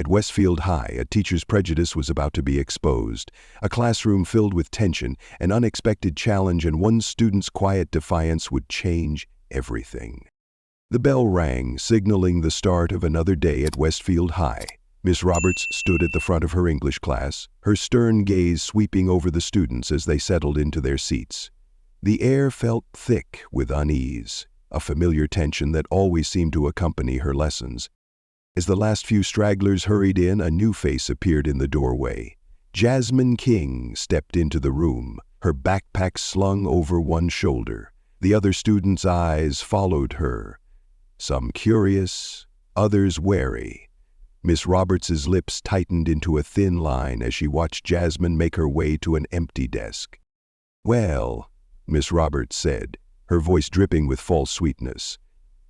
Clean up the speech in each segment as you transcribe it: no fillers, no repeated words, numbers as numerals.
At Westfield High, a teacher's prejudice was about to be exposed, a classroom filled with tension, an unexpected challenge, and one student's quiet defiance would change everything. The bell rang, signaling the start of another day at Westfield High. Miss Roberts stood at the front of her English class, her stern gaze sweeping over the students as they settled into their seats. The air felt thick with unease, a familiar tension that always seemed to accompany her lessons. As the last few stragglers hurried in, a new face appeared in the doorway. Jasmine King stepped into the room, her backpack slung over one shoulder. The other students' eyes followed her, some curious, others wary. Miss Roberts's lips tightened into a thin line as she watched Jasmine make her way to an empty desk. "Well," Miss Roberts said, her voice dripping with false sweetness,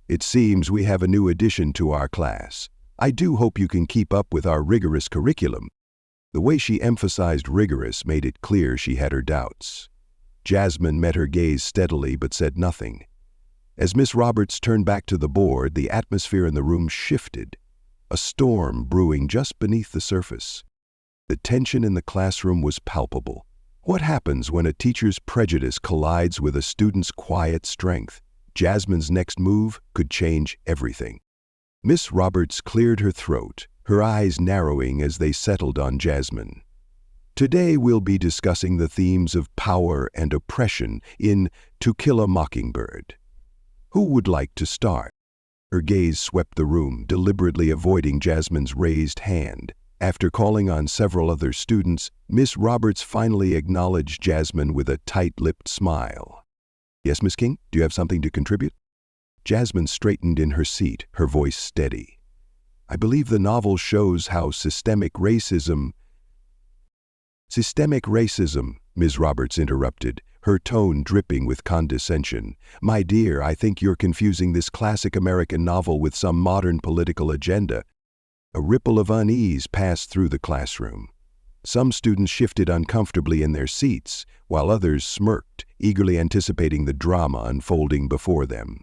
"it seems we have a new addition to our class. I do hope you can keep up with our rigorous curriculum." The way she emphasized rigorous made it clear she had her doubts. Jasmine met her gaze steadily but said nothing. As Miss Roberts turned back to the board, the atmosphere in the room shifted, a storm brewing just beneath the surface. The tension in the classroom was palpable. What happens when a teacher's prejudice collides with a student's quiet strength? Jasmine's next move could change everything. Miss Roberts cleared her throat, her eyes narrowing as they settled on Jasmine. "Today we'll be discussing the themes of power and oppression in To Kill a Mockingbird. Who would like to start?" Her gaze swept the room, deliberately avoiding Jasmine's raised hand. After calling on several other students, Miss Roberts finally acknowledged Jasmine with a tight-lipped smile. "Yes, Miss King, do you have something to contribute?" Jasmine straightened in her seat, her voice steady. "I believe the novel shows how systemic racism..." "Systemic racism," Ms. Roberts interrupted, her tone dripping with condescension. "My dear, I think you're confusing this classic American novel with some modern political agenda." A ripple of unease passed through the classroom. Some students shifted uncomfortably in their seats, while others smirked, eagerly anticipating the drama unfolding before them.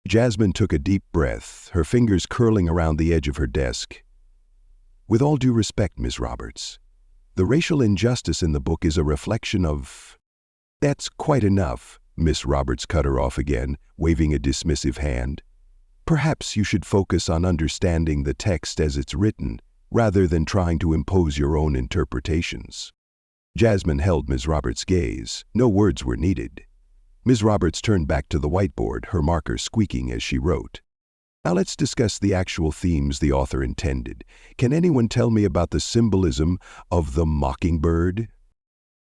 Jasmine took a deep breath, her fingers curling around the edge of her desk. "With all due respect, Ms. Roberts, the racial injustice in the book is a reflection of..." "That's quite enough," Miss Roberts cut her off again, waving a dismissive hand. "Perhaps you should focus on understanding the text as it's written, rather than trying to impose your own interpretations." Jasmine held Ms. Roberts' gaze. No words were needed. Ms. Roberts turned back to the whiteboard, her marker squeaking as she wrote. "Now let's discuss the actual themes the author intended. Can anyone tell me about the symbolism of the mockingbird?"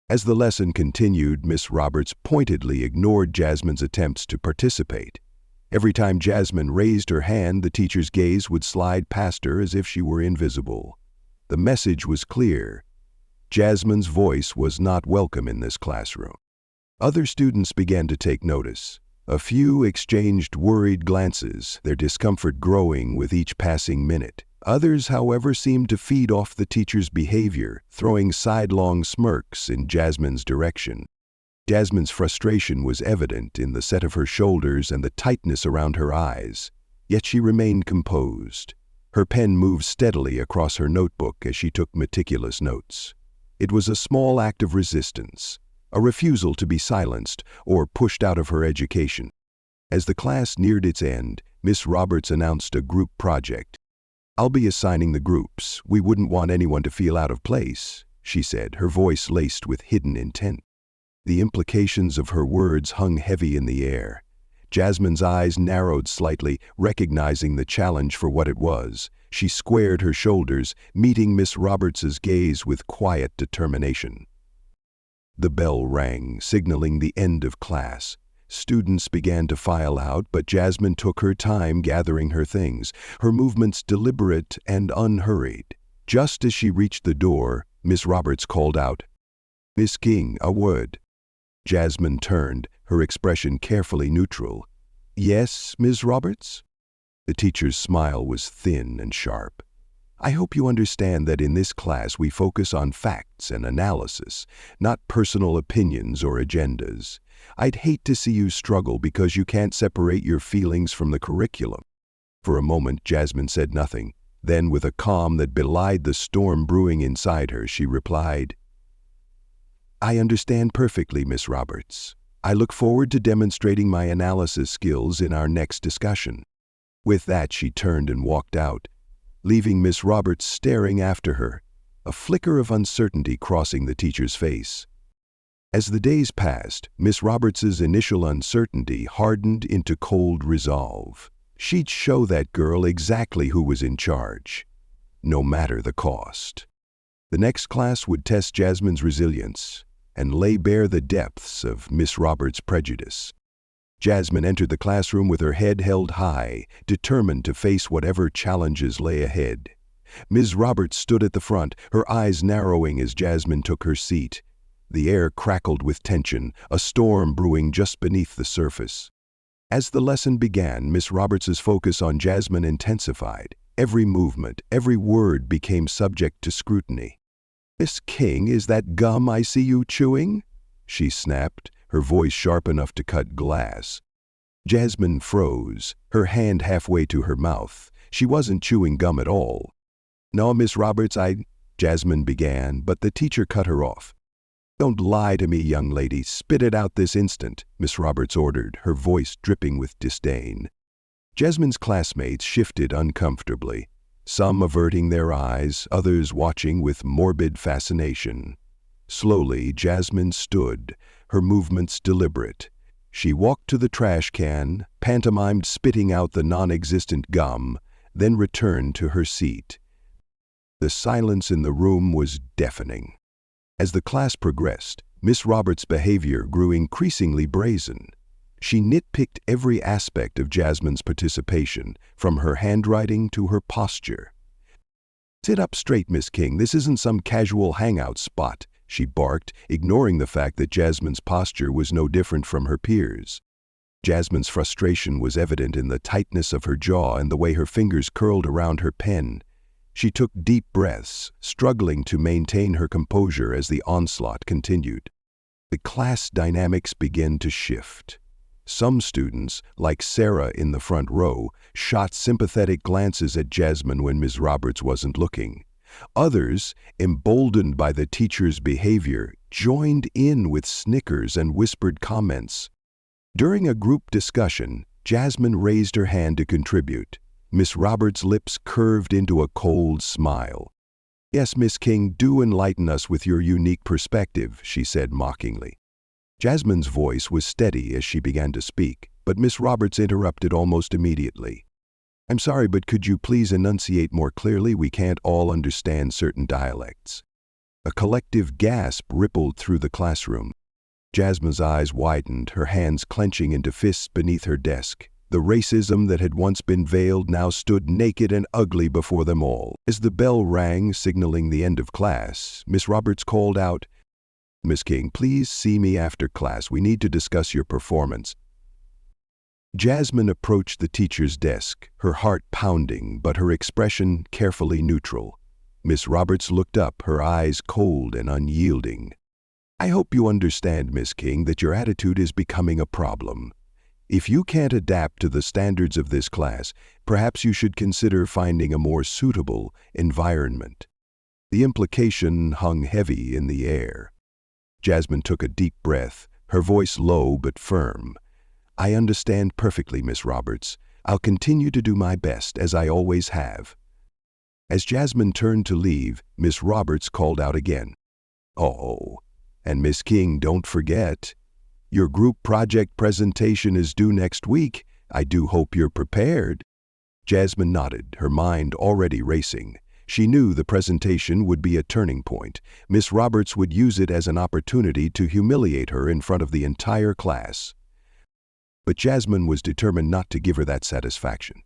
As the lesson continued, Miss Roberts pointedly ignored Jasmine's attempts to participate. Every time Jasmine raised her hand, the teacher's gaze would slide past her as if she were invisible. The message was clear. Jasmine's voice was not welcome in this classroom. Other students began to take notice. A few exchanged worried glances, their discomfort growing with each passing minute. Others, however, seemed to feed off the teacher's behavior, throwing sidelong smirks in Jasmine's direction. Jasmine's frustration was evident in the set of her shoulders and the tightness around her eyes, yet she remained composed. Her pen moved steadily across her notebook as she took meticulous notes. It was a small act of resistance, a refusal to be silenced or pushed out of her education. As the class neared its end, Miss Roberts announced a group project. "I'll be assigning the groups. We wouldn't want anyone to feel out of place," she said, her voice laced with hidden intent. The implications of her words hung heavy in the air. Jasmine's eyes narrowed slightly, recognizing the challenge for what it was. She squared her shoulders, meeting Miss Roberts's gaze with quiet determination. The bell rang, signaling the end of class. Students began to file out, but Jasmine took her time gathering her things, her movements deliberate and unhurried. Just as she reached the door, Miss Roberts called out, "Miss King, a word." Jasmine turned, her expression carefully neutral. "Yes, Ms. Roberts?" The teacher's smile was thin and sharp. "I hope you understand that in this class we focus on facts and analysis, not personal opinions or agendas. I'd hate to see you struggle because you can't separate your feelings from the curriculum." For a moment, Jasmine said nothing, Then, with a calm that belied the storm brewing inside her, she replied, "I understand perfectly, Miss Roberts. I look forward to demonstrating my analysis skills in our next discussion." With that, she turned and walked out, leaving Miss Roberts staring after her, a flicker of uncertainty crossing the teacher's face. As the days passed, Miss Roberts's initial uncertainty hardened into cold resolve. She'd show that girl exactly who was in charge, no matter the cost. The next class would test Jasmine's resilience and lay bare the depths of Miss Roberts' prejudice. Jasmine entered the classroom with her head held high, determined to face whatever challenges lay ahead. Ms. Roberts stood at the front, her eyes narrowing as Jasmine took her seat. The air crackled with tension, a storm brewing just beneath the surface. As the lesson began, Miss Roberts's focus on Jasmine intensified. Every movement, every word became subject to scrutiny. "Miss King, is that gum I see you chewing?" she snapped, her voice sharp enough to cut glass. Jasmine froze, her hand halfway to her mouth. She wasn't chewing gum at all. "No, Miss Roberts, Jasmine began, but the teacher cut her off. "Don't lie to me, young lady. Spit it out this instant," Miss Roberts ordered, her voice dripping with disdain. Jasmine's classmates shifted uncomfortably, some averting their eyes, others watching with morbid fascination. Slowly, Jasmine stood, her movements deliberate. She walked to the trash can, pantomimed spitting out the non-existent gum, then returned to her seat. The silence in the room was deafening. As the class progressed, Miss Roberts' behavior grew increasingly brazen. She nitpicked every aspect of Jasmine's participation, from her handwriting to her posture. "Sit up straight, Miss King. This isn't some casual hangout spot," she barked, ignoring the fact that Jasmine's posture was no different from her peers. Jasmine's frustration was evident in the tightness of her jaw and the way her fingers curled around her pen. She took deep breaths, struggling to maintain her composure as the onslaught continued. The class dynamics began to shift. Some students, like Sarah in the front row, shot sympathetic glances at Jasmine when Ms. Roberts wasn't looking. Others, emboldened by the teacher's behavior, joined in with snickers and whispered comments. During a group discussion, Jasmine raised her hand to contribute. Miss Roberts' lips curved into a cold smile. "Yes, Miss King, do enlighten us with your unique perspective," she said mockingly. Jasmine's voice was steady as she began to speak, but Miss Roberts interrupted almost immediately. "I'm sorry, but could you please enunciate more clearly? We can't all understand certain dialects." A collective gasp rippled through the classroom. Jasmine's eyes widened, her hands clenching into fists beneath her desk. The racism that had once been veiled now stood naked and ugly before them all. As the bell rang, signaling the end of class, Miss Roberts called out, "Miss King, please see me after class. We need to discuss your performance." Jasmine approached the teacher's desk, her heart pounding, but her expression carefully neutral. Miss Roberts looked up, her eyes cold and unyielding. "I hope you understand, Miss King, that your attitude is becoming a problem. If you can't adapt to the standards of this class, perhaps you should consider finding a more suitable environment." The implication hung heavy in the air. Jasmine took a deep breath, her voice low but firm. "I understand perfectly, Miss Roberts. I'll continue to do my best, as I always have." As Jasmine turned to leave, Miss Roberts called out again, "Oh, and Miss King, don't forget, your group project presentation is due next week. I do hope you're prepared." Jasmine nodded, her mind already racing. She knew the presentation would be a turning point. Miss Roberts would use it as an opportunity to humiliate her in front of the entire class. But Jasmine was determined not to give her that satisfaction.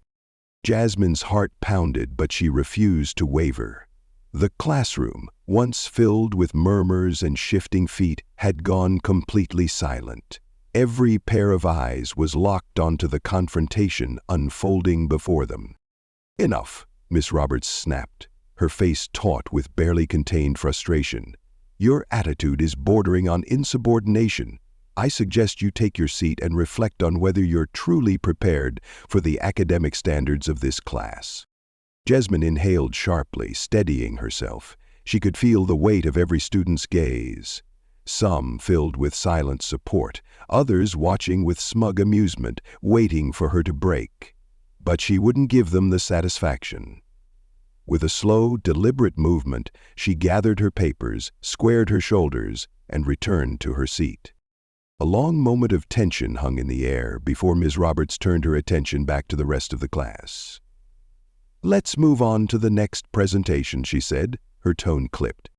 Jasmine's heart pounded, but she refused to waver. The classroom, once filled with murmurs and shifting feet, had gone completely silent. Every pair of eyes was locked onto the confrontation unfolding before them. "Enough," Miss Roberts snapped, her face taut with barely contained frustration. "Your attitude is bordering on insubordination. I suggest you take your seat and reflect on whether you're truly prepared for the academic standards of this class." Jasmine inhaled sharply, steadying herself. She could feel the weight of every student's gaze. Some filled with silent support, others watching with smug amusement, waiting for her to break. But she wouldn't give them the satisfaction. With a slow, deliberate movement, she gathered her papers, squared her shoulders, and returned to her seat. A long moment of tension hung in the air before Ms. Roberts turned her attention back to the rest of the class. "Let's move on to the next presentation," she said, her tone clipped.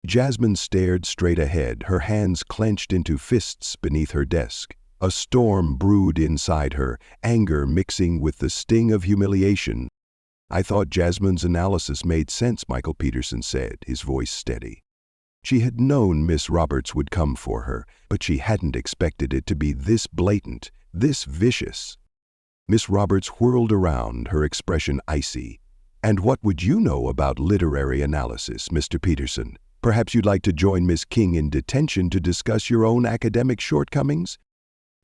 Jasmine stared straight ahead, her hands clenched into fists beneath her desk. A storm brewed inside her, anger mixing with the sting of humiliation. "I thought Jasmine's analysis made sense," Michael Peterson said, his voice steady. She had known Miss Roberts would come for her, but she hadn't expected it to be this blatant, this vicious. Miss Roberts whirled around, her expression icy. "And what would you know about literary analysis, Mr. Peterson? Perhaps you'd like to join Miss King in detention to discuss your own academic shortcomings?"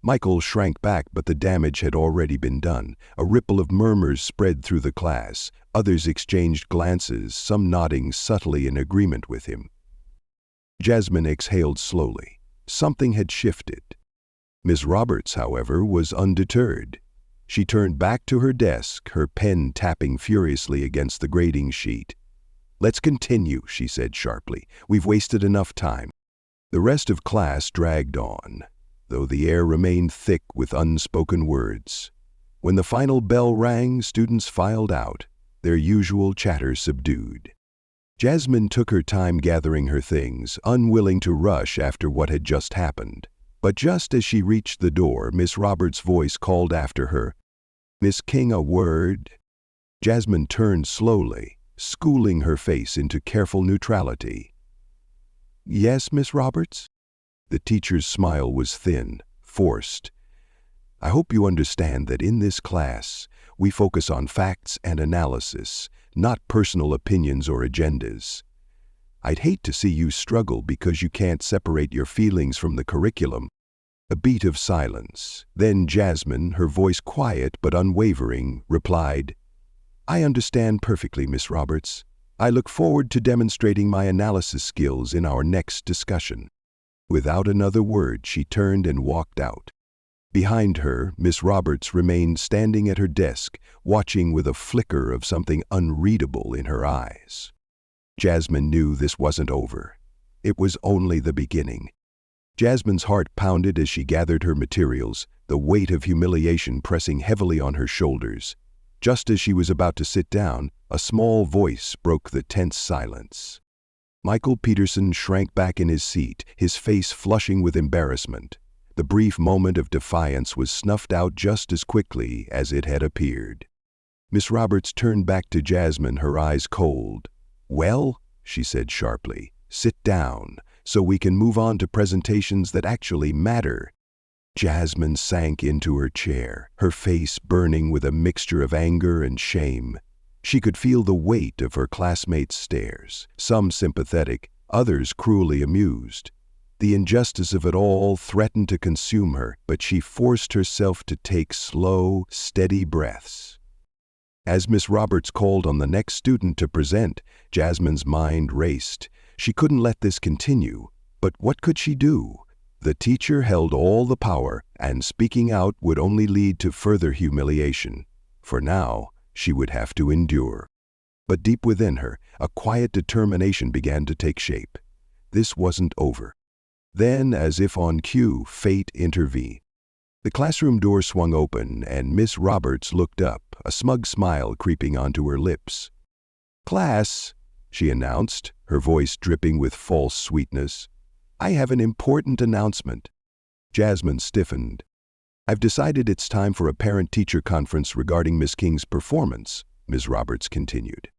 Michael shrank back, but the damage had already been done. A ripple of murmurs spread through the class. Others exchanged glances, some nodding subtly in agreement with him. Jasmine exhaled slowly. Something had shifted. Miss Roberts, however, was undeterred. She turned back to her desk, her pen tapping furiously against the grading sheet. "Let's continue," she said sharply. "We've wasted enough time." The rest of class dragged on, though the air remained thick with unspoken words. When the final bell rang, students filed out, their usual chatter subdued. Jasmine took her time gathering her things, unwilling to rush after what had just happened. But just as she reached the door, Miss Roberts' voice called after her, "Miss King, a word." Jasmine turned slowly, schooling her face into careful neutrality. "Yes, Miss Roberts?" The teacher's smile was thin, forced. "I hope you understand that in this class, we focus on facts and analysis, not personal opinions or agendas. I'd hate to see you struggle because you can't separate your feelings from the curriculum." A beat of silence. Then Jasmine, her voice quiet but unwavering, replied, "I understand perfectly, Miss Roberts. I look forward to demonstrating my analysis skills in our next discussion." Without another word, she turned and walked out. Behind her, Miss Roberts remained standing at her desk, watching with a flicker of something unreadable in her eyes. Jasmine knew this wasn't over. It was only the beginning. Jasmine's heart pounded as she gathered her materials, the weight of humiliation pressing heavily on her shoulders. Just as she was about to sit down, a small voice broke the tense silence. Michael Peterson shrank back in his seat, his face flushing with embarrassment. The brief moment of defiance was snuffed out just as quickly as it had appeared. Miss Roberts turned back to Jasmine, her eyes cold. "Well," she said sharply, "sit down, so we can move on to presentations that actually matter." Jasmine sank into her chair, her face burning with a mixture of anger and shame. She could feel the weight of her classmates' stares, some sympathetic, others cruelly amused. The injustice of it all threatened to consume her, but she forced herself to take slow, steady breaths. As Miss Roberts called on the next student to present, Jasmine's mind raced. She couldn't let this continue, but what could she do? The teacher held all the power, and speaking out would only lead to further humiliation. For now, she would have to endure. But deep within her, a quiet determination began to take shape. This wasn't over. Then, as if on cue, fate intervened. The classroom door swung open, and Miss Roberts looked up, a smug smile creeping onto her lips. "Class," she announced, her voice dripping with false sweetness, "I have an important announcement." Jasmine stiffened. "I've decided it's time for a parent-teacher conference regarding Miss King's performance," Ms. Roberts continued.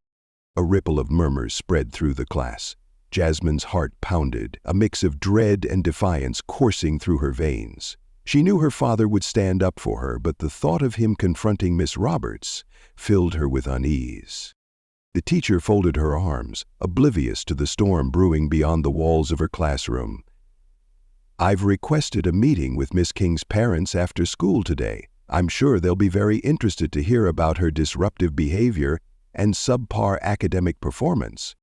A ripple of murmurs spread through the class. Jasmine's heart pounded, a mix of dread and defiance coursing through her veins. She knew her father would stand up for her, but the thought of him confronting Miss Roberts filled her with unease. The teacher folded her arms, oblivious to the storm brewing beyond the walls of her classroom. "I've requested a meeting with Miss King's parents after school today. I'm sure they'll be very interested to hear about her disruptive behavior and subpar academic performance.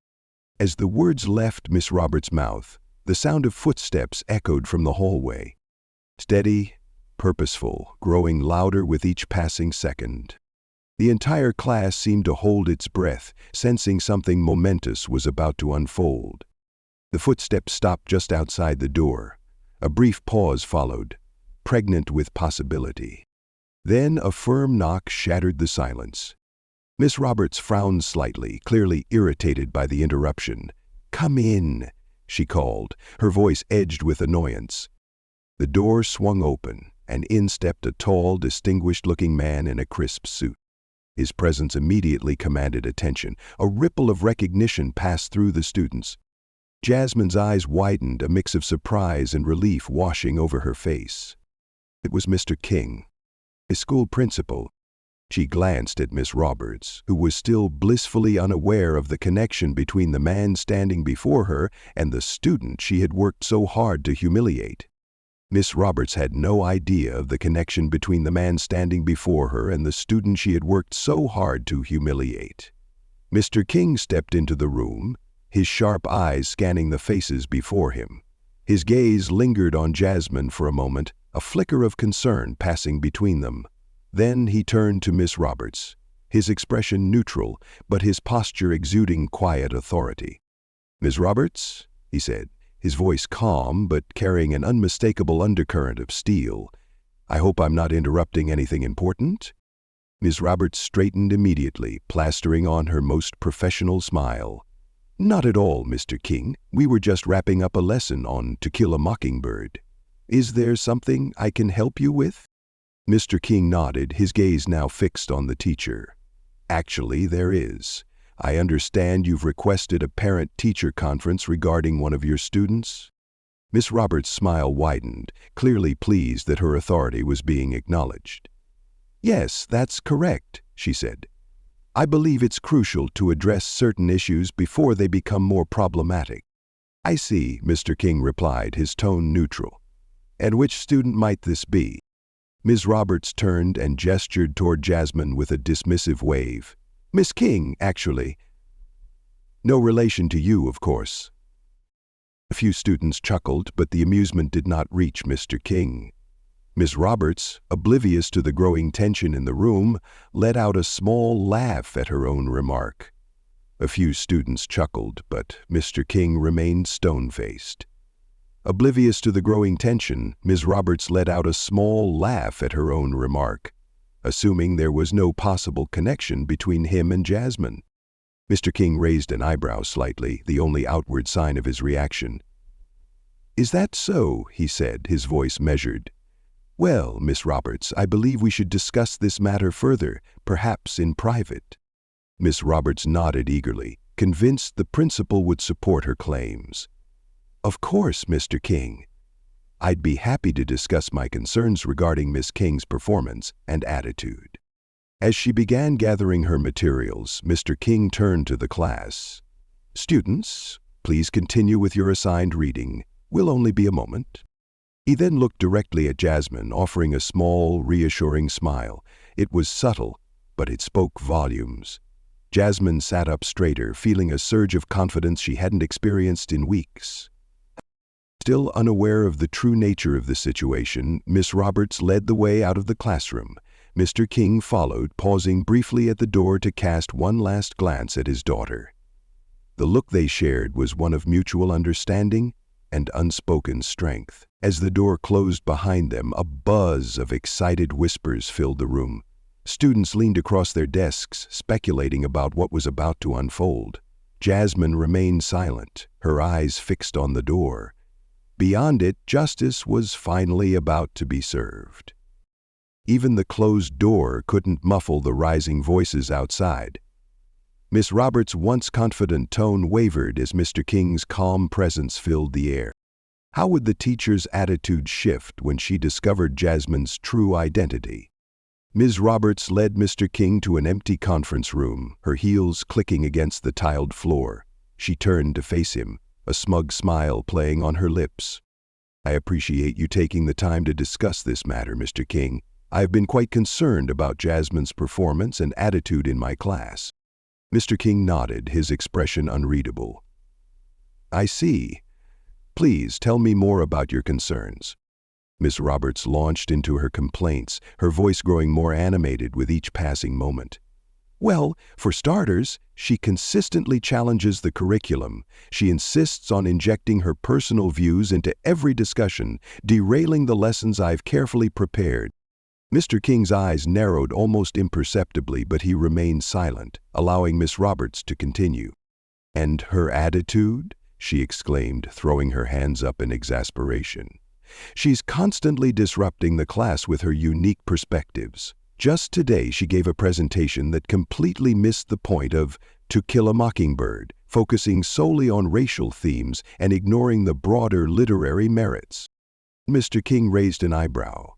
As the words left Miss Roberts' mouth, the sound of footsteps echoed from the hallway. Steady, purposeful, growing louder with each passing second. The entire class seemed to hold its breath, sensing something momentous was about to unfold. The footsteps stopped just outside the door. A brief pause followed, pregnant with possibility. Then a firm knock shattered the silence. Miss Roberts frowned slightly, clearly irritated by the interruption. "Come in," she called, her voice edged with annoyance. The door swung open, and in stepped a tall, distinguished-looking man in a crisp suit. His presence immediately commanded attention. A ripple of recognition passed through the students. Jasmine's eyes widened, a mix of surprise and relief washing over her face. It was Mr. King, his school principal. She glanced at Miss Roberts, who was still blissfully unaware of the connection between the man standing before her and the student she had worked so hard to humiliate. Miss Roberts had no idea of the connection between the man standing before her and the student she had worked so hard to humiliate. Mr. King stepped into the room, his sharp eyes scanning the faces before him. His gaze lingered on Jasmine for a moment, a flicker of concern passing between them. Then he turned to Miss Roberts, his expression neutral, but his posture exuding quiet authority. "Miss Roberts," he said, his voice calm but carrying an unmistakable undercurrent of steel, "I hope I'm not interrupting anything important?" Miss Roberts straightened immediately, plastering on her most professional smile. "Not at all, Mr. King. We were just wrapping up a lesson on To Kill a Mockingbird. Is there something I can help you with?" Mr. King nodded, his gaze now fixed on the teacher. "Actually, there is. I understand you've requested a parent-teacher conference regarding one of your students?" Miss Roberts' smile widened, clearly pleased that her authority was being acknowledged. "Yes, that's correct," she said. "I believe it's crucial to address certain issues before they become more problematic." "I see," Mr. King replied, his tone neutral. "And which student might this be?" Ms. Roberts turned and gestured toward Jasmine with a dismissive wave. "Miss King, actually. No relation to you, of course." A few students chuckled, but the amusement did not reach Mr. King. Miss Roberts, oblivious to the growing tension in the room, let out a small laugh at her own remark. A few students chuckled, but Mr. King remained stone-faced. Oblivious to the growing tension, Ms. Roberts let out a small laugh at her own remark, assuming there was no possible connection between him and Jasmine. Mr. King raised an eyebrow slightly, the only outward sign of his reaction. "Is that so?" he said, his voice measured. "Well, Miss Roberts, I believe we should discuss this matter further, perhaps in private." Miss Roberts nodded eagerly, convinced the principal would support her claims. "Of course, Mr. King. I'd be happy to discuss my concerns regarding Miss King's performance and attitude." As she began gathering her materials, Mr. King turned to the class. "Students, please continue with your assigned reading. We'll only be a moment." He then looked directly at Jasmine, offering a small, reassuring smile. It was subtle, but it spoke volumes. Jasmine sat up straighter, feeling a surge of confidence she hadn't experienced in weeks. Still unaware of the true nature of the situation, Miss Roberts led the way out of the classroom. Mr. King followed, pausing briefly at the door to cast one last glance at his daughter. The look they shared was one of mutual understanding and unspoken strength. As the door closed behind them, a buzz of excited whispers filled the room. Students leaned across their desks, speculating about what was about to unfold. Jasmine remained silent, her eyes fixed on the door. Beyond it, justice was finally about to be served. Even the closed door couldn't muffle the rising voices outside. Miss Roberts' once confident tone wavered as Mr. King's calm presence filled the air. How would the teacher's attitude shift when she discovered Jasmine's true identity? Ms. Roberts led Mr. King to an empty conference room, her heels clicking against the tiled floor. She turned to face him, a smug smile playing on her lips. "I appreciate you taking the time to discuss this matter, Mr. King. I've been quite concerned about Jasmine's performance and attitude in my class." Mr. King nodded, his expression unreadable. I see. Please tell me more about your concerns. Miss Roberts launched into her complaints, her voice growing more animated with each passing moment. Well, for starters, she consistently challenges the curriculum. She insists on injecting her personal views into every discussion, derailing the lessons I've carefully prepared. Mr. King's eyes narrowed almost imperceptibly, but he remained silent, allowing Miss Roberts to continue. And her attitude? She exclaimed, throwing her hands up in exasperation. She's constantly disrupting the class with her unique perspectives. Just today she gave a presentation that completely missed the point of To Kill a Mockingbird, focusing solely on racial themes and ignoring the broader literary merits. Mr. King raised an eyebrow.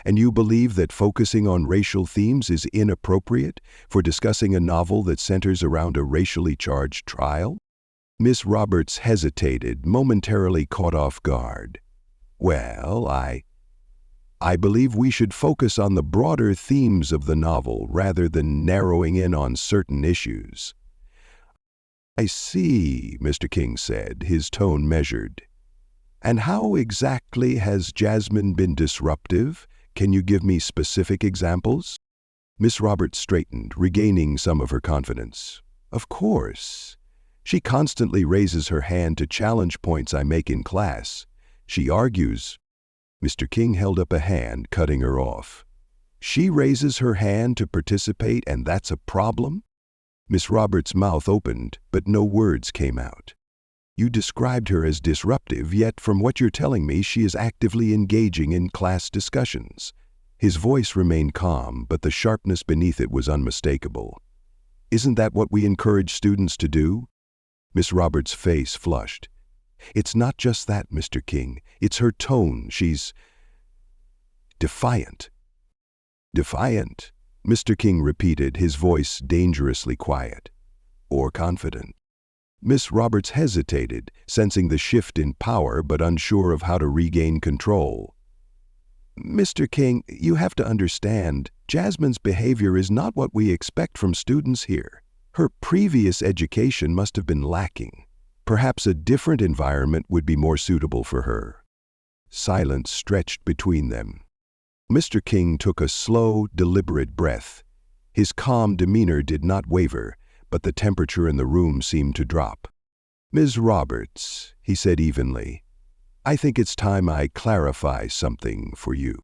And you believe that focusing on racial themes is inappropriate for discussing a novel that centers around a racially charged trial? Miss Roberts hesitated, momentarily caught off guard. Well, I believe we should focus on the broader themes of the novel rather than narrowing in on certain issues. I see, Mr. King said, his tone measured. And how exactly has Jasmine been disruptive? Can you give me specific examples? Miss Roberts straightened, regaining some of her confidence. Of course. She constantly raises her hand to challenge points I make in class. She argues. Mr. King held up a hand, cutting her off. She raises her hand to participate, and that's a problem? Miss Roberts' mouth opened, but no words came out. You described her as disruptive, yet from what you're telling me, she is actively engaging in class discussions. His voice remained calm, but the sharpness beneath it was unmistakable. Isn't that what we encourage students to do? Miss Roberts' face flushed. It's not just that, Mr. King. It's her tone. She's defiant. Defiant, Mr. King repeated, his voice dangerously quiet. Or confident. Miss Roberts hesitated, sensing the shift in power but unsure of how to regain control. Mr. King, you have to understand, Jasmine's behavior is not what we expect from students here. Her previous education must have been lacking. Perhaps a different environment would be more suitable for her. Silence stretched between them. Mr. King took a slow, deliberate breath. His calm demeanor did not waver, but the temperature in the room seemed to drop. Ms. Roberts, he said evenly, I think it's time I clarify something for you.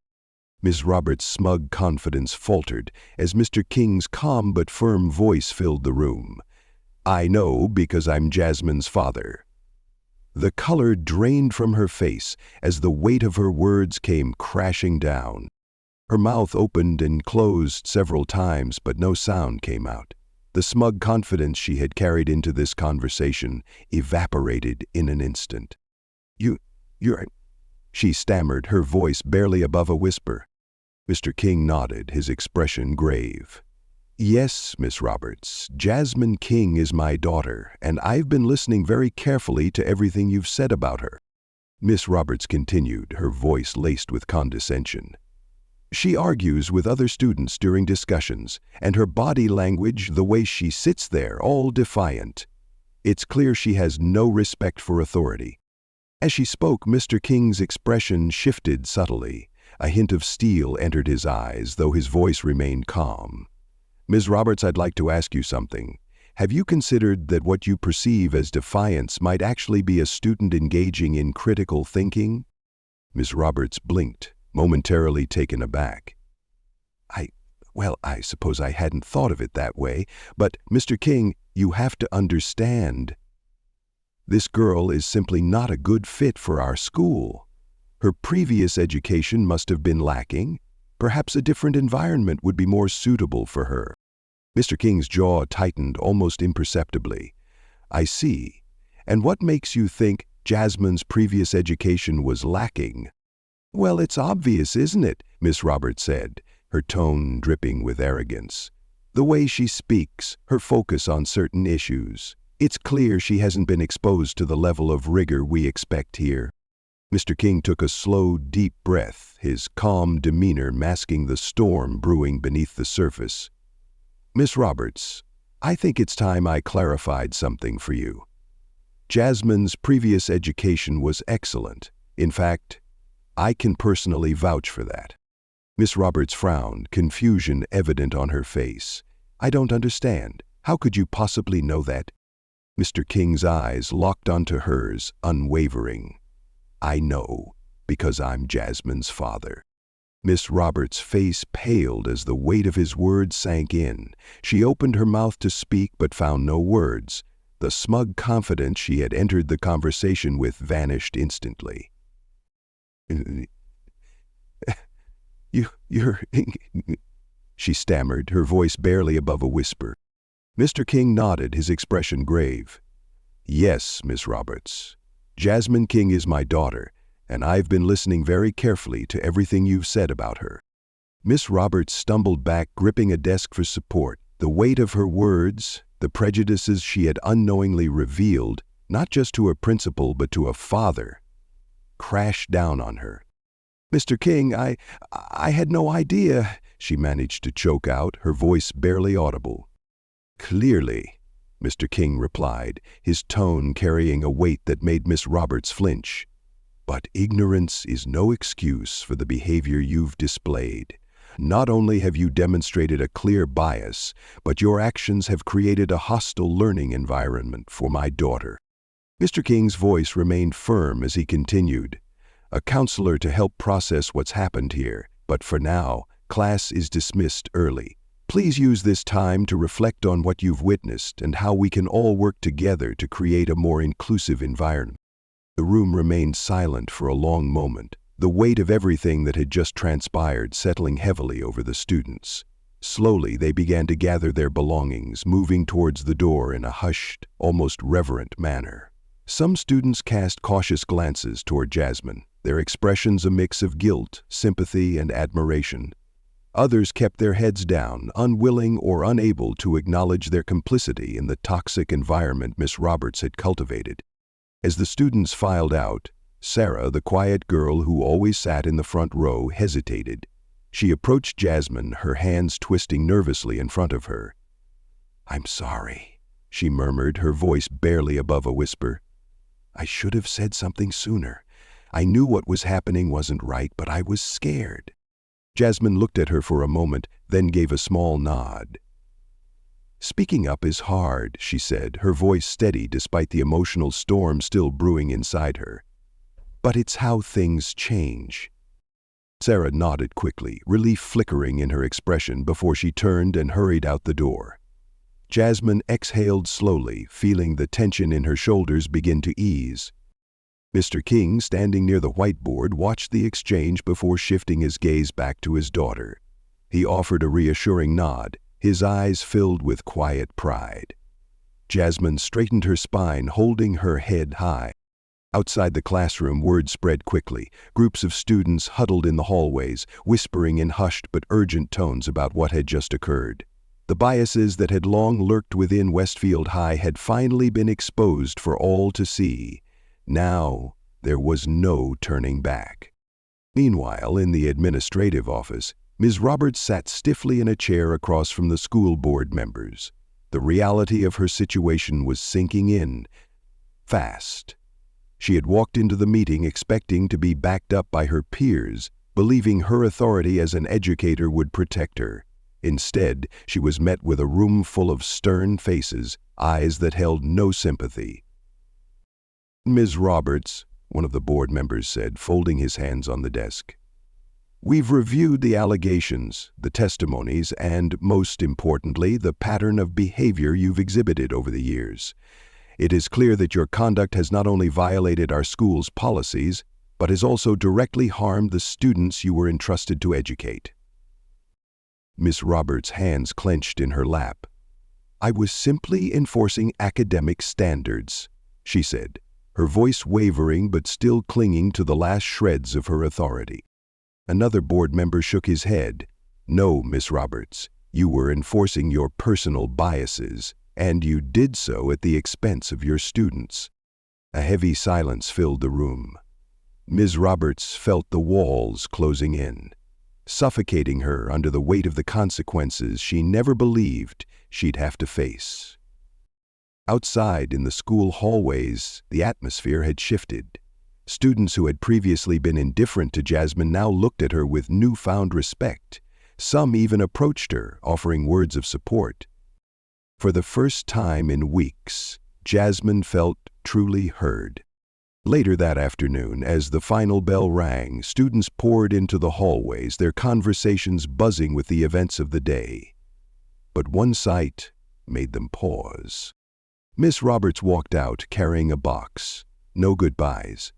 Ms. Roberts' smug confidence faltered as Mr. King's calm but firm voice filled the room. I know because I'm Jasmine's father. The color drained from her face as the weight of her words came crashing down. Her mouth opened and closed several times, but no sound came out. The smug confidence she had carried into this conversation evaporated in an instant. You're... She stammered, her voice barely above a whisper. Mr. King nodded, his expression grave. Yes, Miss Roberts, Jasmine King is my daughter, and I've been listening very carefully to everything you've said about her. Miss Roberts continued, her voice laced with condescension. She argues with other students during discussions, and her body language, the way she sits there, all defiant. It's clear she has no respect for authority. As she spoke, Mr. King's expression shifted subtly. A hint of steel entered his eyes, though his voice remained calm. Ms. Roberts, I'd like to ask you something. Have you considered that what you perceive as defiance might actually be a student engaging in critical thinking? Ms. Roberts blinked, momentarily taken aback. I suppose I hadn't thought of it that way, but, Mr. King, you have to understand. This girl is simply not a good fit for our school. Her previous education must have been lacking. Perhaps a different environment would be more suitable for her. Mr. King's jaw tightened almost imperceptibly. I see. And what makes you think Jasmine's previous education was lacking? Well, it's obvious, isn't it? Miss Roberts said, her tone dripping with arrogance. The way she speaks, her focus on certain issues. It's clear she hasn't been exposed to the level of rigor we expect here. Mr. King took a slow, deep breath, his calm demeanor masking the storm brewing beneath the surface. Miss Roberts, I think it's time I clarified something for you. Jasmine's previous education was excellent. In fact, I can personally vouch for that." Miss Roberts frowned, confusion evident on her face. "I don't understand. How could you possibly know that?" Mr. King's eyes locked onto hers, unwavering. "I know, because I'm Jasmine's father." Miss Roberts' face paled as the weight of his words sank in. She opened her mouth to speak but found no words. The smug confidence she had entered the conversation with vanished instantly. You're... she stammered, her voice barely above a whisper. Mr. King nodded, his expression grave. "Yes, Miss Roberts. Jasmine King is my daughter, and I've been listening very carefully to everything you've said about her." Miss Roberts stumbled back, gripping a desk for support. The weight of her words, the prejudices she had unknowingly revealed, not just to a principal but to a father, crashed down on her. "Mr. King, I had no idea," she managed to choke out, her voice barely audible. "Clearly," Mr. King replied, his tone carrying a weight that made Miss Roberts flinch. "But ignorance is no excuse for the behavior you've displayed. Not only have you demonstrated a clear bias, but your actions have created a hostile learning environment for my daughter." Mr. King's voice remained firm as he continued. "A counselor to help process what's happened here, but for now, class is dismissed early. Please use this time to reflect on what you've witnessed and how we can all work together to create a more inclusive environment." The room remained silent for a long moment, the weight of everything that had just transpired settling heavily over the students. Slowly, they began to gather their belongings, moving towards the door in a hushed, almost reverent manner. Some students cast cautious glances toward Jasmine, their expressions a mix of guilt, sympathy, and admiration. Others kept their heads down, unwilling or unable to acknowledge their complicity in the toxic environment Miss Roberts had cultivated. As the students filed out, Sarah, the quiet girl who always sat in the front row, hesitated. She approached Jasmine, her hands twisting nervously in front of her. "I'm sorry," she murmured, her voice barely above a whisper. "I should have said something sooner. I knew what was happening wasn't right, but I was scared." Jasmine looked at her for a moment, then gave a small nod. "Speaking up is hard," she said, her voice steady despite the emotional storm still brewing inside her. "But it's how things change." Sarah nodded quickly, relief flickering in her expression before she turned and hurried out the door. Jasmine exhaled slowly, feeling the tension in her shoulders begin to ease. Mr. King, standing near the whiteboard, watched the exchange before shifting his gaze back to his daughter. He offered a reassuring nod, his eyes filled with quiet pride. Jasmine straightened her spine, holding her head high. Outside the classroom, word spread quickly. Groups of students huddled in the hallways, whispering in hushed but urgent tones about what had just occurred. The biases that had long lurked within Westfield High had finally been exposed for all to see. Now, there was no turning back. Meanwhile, in the administrative office, Ms. Roberts sat stiffly in a chair across from the school board members. The reality of her situation was sinking in fast. She had walked into the meeting expecting to be backed up by her peers, believing her authority as an educator would protect her. Instead, she was met with a room full of stern faces, eyes that held no sympathy. "Ms. Roberts," one of the board members said, folding his hands on the desk, "we've reviewed the allegations, the testimonies, and, most importantly, the pattern of behavior you've exhibited over the years. It is clear that your conduct has not only violated our school's policies, but has also directly harmed the students you were entrusted to educate." Miss Roberts' hands clenched in her lap. "I was simply enforcing academic standards," she said, her voice wavering but still clinging to the last shreds of her authority. Another board member shook his head. "No, Miss Roberts, you were enforcing your personal biases, and you did so at the expense of your students." A heavy silence filled the room. Ms. Roberts felt the walls closing in. suffocating her under the weight of the consequences she never believed she'd have to face. Outside in the school hallways, the atmosphere had shifted. Students who had previously been indifferent to Jasmine now looked at her with newfound respect. Some even approached her, offering words of support. For the first time in weeks, Jasmine felt truly heard. Later that afternoon, as the final bell rang, students poured into the hallways, their conversations buzzing with the events of the day. But one sight made them pause. Miss Roberts walked out carrying a box. No goodbyes.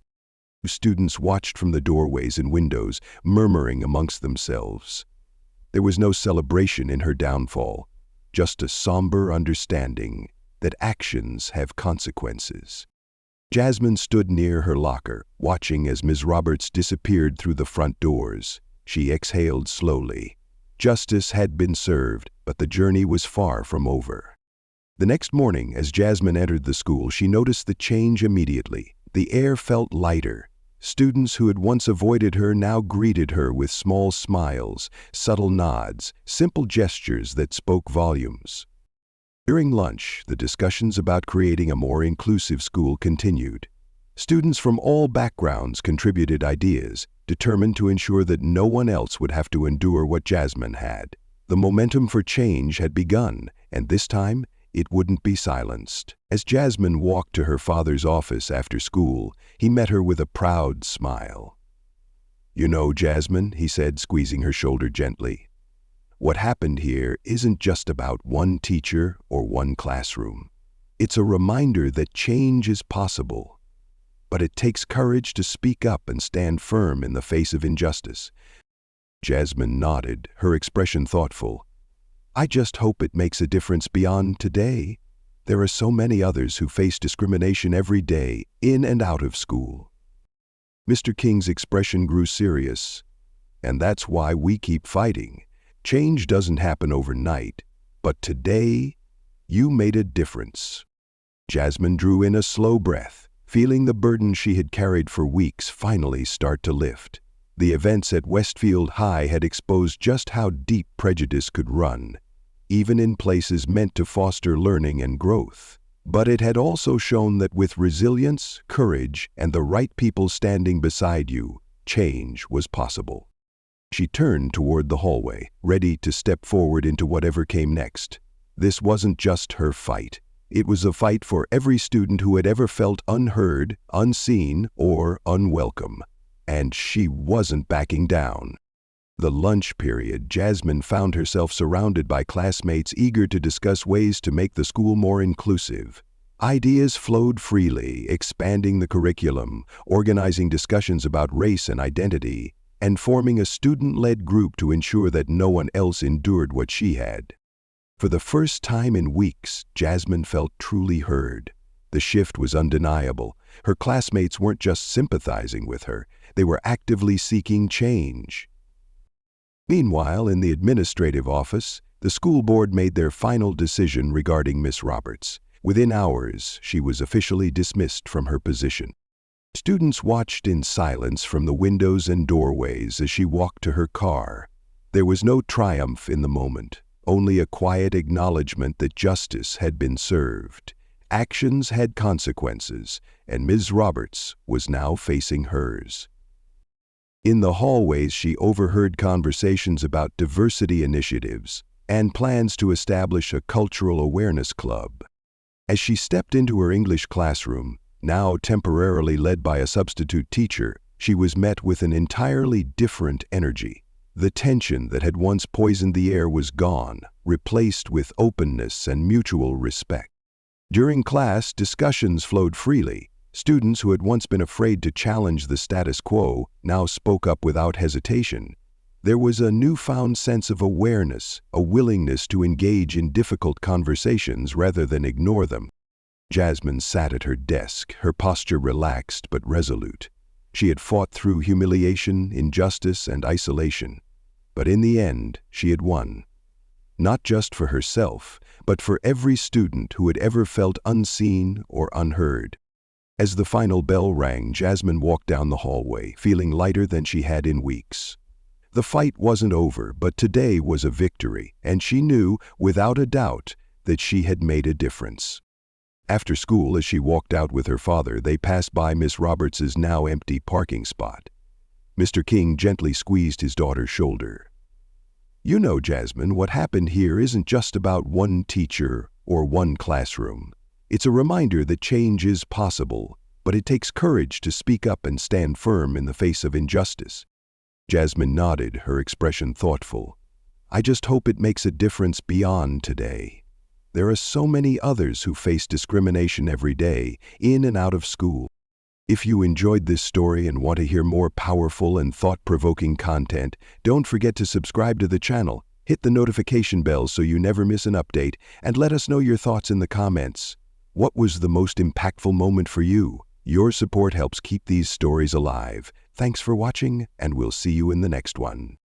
Students watched from the doorways and windows, murmuring amongst themselves. There was no celebration in her downfall, just a somber understanding that actions have consequences. Jasmine stood near her locker, watching as Ms. Roberts disappeared through the front doors. She exhaled slowly. Justice had been served, but the journey was far from over. The next morning, as Jasmine entered the school, she noticed the change immediately. The air felt lighter. Students who had once avoided her now greeted her with small smiles, subtle nods, simple gestures that spoke volumes. During lunch, the discussions about creating a more inclusive school continued. Students from all backgrounds contributed ideas, determined to ensure that no one else would have to endure what Jasmine had. The momentum for change had begun, and this time, it wouldn't be silenced. As Jasmine walked to her father's office after school, he met her with a proud smile. "You know, Jasmine," he said, squeezing her shoulder gently, "what happened here isn't just about one teacher or one classroom. It's a reminder that change is possible. But it takes courage to speak up and stand firm in the face of injustice." Jasmine nodded, her expression thoughtful. "I just hope it makes a difference beyond today. There are so many others who face discrimination every day, in and out of school." Mr. King's expression grew serious. "And that's why we keep fighting. Change doesn't happen overnight, but today, you made a difference." Jasmine drew in a slow breath, feeling the burden she had carried for weeks finally start to lift. The events at Westfield High had exposed just how deep prejudice could run, even in places meant to foster learning and growth. But it had also shown that with resilience, courage, and the right people standing beside you, change was possible. She turned toward the hallway, ready to step forward into whatever came next. This wasn't just her fight. It was a fight for every student who had ever felt unheard, unseen, or unwelcome. And she wasn't backing down. The lunch period, Jasmine found herself surrounded by classmates eager to discuss ways to make the school more inclusive. Ideas flowed freely, expanding the curriculum, organizing discussions about race and identity, and forming a student-led group to ensure that no one else endured what she had. For the first time in weeks, Jasmine felt truly heard. The shift was undeniable. Her classmates weren't just sympathizing with her, they were actively seeking change. Meanwhile, in the administrative office, the school board made their final decision regarding Miss Roberts. Within hours, she was officially dismissed from her position. Students watched in silence from the windows and doorways as she walked to her car. There was no triumph in the moment, only a quiet acknowledgement that justice had been served. Actions had consequences, and Ms. Roberts was now facing hers. In the hallways, she overheard conversations about diversity initiatives and plans to establish a cultural awareness club. As she stepped into her English classroom, now temporarily led by a substitute teacher, she was met with an entirely different energy. The tension that had once poisoned the air was gone, replaced with openness and mutual respect. During class, discussions flowed freely. Students who had once been afraid to challenge the status quo now spoke up without hesitation. There was a newfound sense of awareness, a willingness to engage in difficult conversations rather than ignore them. Jasmine sat at her desk, her posture relaxed but resolute. She had fought through humiliation, injustice, and isolation. But in the end, she had won. Not just for herself, but for every student who had ever felt unseen or unheard. As the final bell rang, Jasmine walked down the hallway, feeling lighter than she had in weeks. The fight wasn't over, but today was a victory, and she knew, without a doubt, that she had made a difference. After school, as she walked out with her father, they passed by Miss Roberts's now empty parking spot. Mr. King gently squeezed his daughter's shoulder. "You know, Jasmine, what happened here isn't just about one teacher or one classroom. It's a reminder that change is possible, but it takes courage to speak up and stand firm in the face of injustice." Jasmine nodded, her expression thoughtful. "I just hope it makes a difference beyond today. There are so many others who face discrimination every day, in and out of school." If you enjoyed this story and want to hear more powerful and thought-provoking content, don't forget to subscribe to the channel, hit the notification bell so you never miss an update, and let us know your thoughts in the comments. What was the most impactful moment for you? Your support helps keep these stories alive. Thanks for watching, and we'll see you in the next one.